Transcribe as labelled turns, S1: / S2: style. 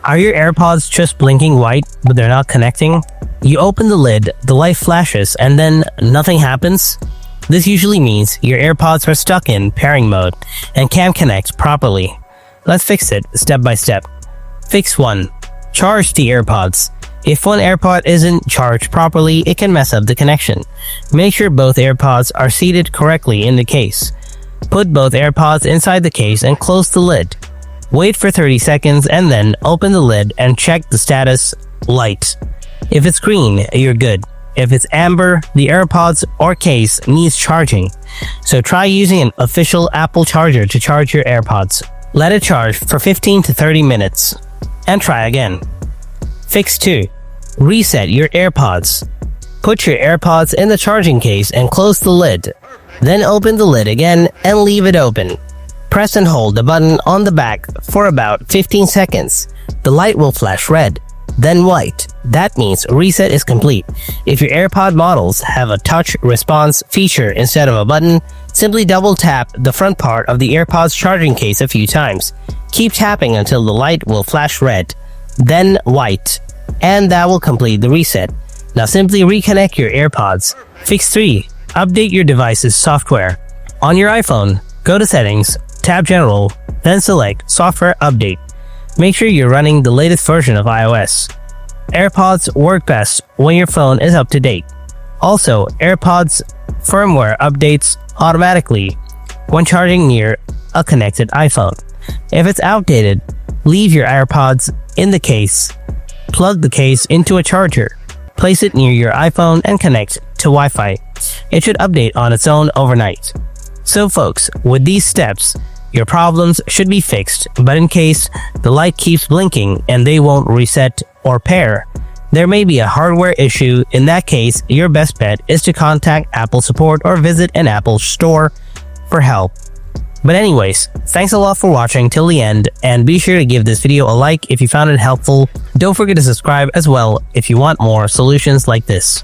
S1: Are your AirPods just blinking white but they're not connecting? You open the lid, the light flashes, and then nothing happens? This usually means your AirPods are stuck in pairing mode and can't connect properly. Let's fix it step by step. Fix 1. Charge the AirPods. If one AirPod isn't charged properly, it can mess up the connection. Make sure both AirPods are seated correctly in the case. Put both AirPods inside the case and close the lid. Wait for 30 seconds and then open the lid and check the status light. If it's green, you're good. If it's amber, the AirPods or case needs charging. So try using an official Apple charger to charge your AirPods. Let it charge for 15 to 30 minutes and try again. Fix 2. Reset your AirPods. Put your AirPods in the charging case and close the lid. Then open the lid again and leave it open. Press and hold the button on the back for about 15 seconds. The light will flash red, then white. That means reset is complete. If your AirPod models have a touch response feature instead of a button, simply double tap the front part of the AirPods charging case a few times. Keep tapping until the light will flash red, then white, and that will complete the reset. Now simply reconnect your AirPods. Fix 3. Update your device's software. On your iPhone, go to Settings, tap General, then select Software Update. Make sure you're running the latest version of iOS. AirPods work best when your phone is up to date. Also, AirPods firmware updates automatically when charging near a connected iPhone. If it's outdated, leave your AirPods in the case. Plug the case into a charger. Place it near your iPhone and connect to Wi-Fi. It should update on its own overnight. So folks, with these steps, your problems should be fixed, but in case the light keeps blinking and they won't reset or pair, there may be a hardware issue. In that case, your best bet is to contact Apple support or visit an Apple store for help. But anyways, thanks a lot for watching till the end, and be sure to give this video a like if you found it helpful. Don't forget to subscribe as well if you want more solutions like this.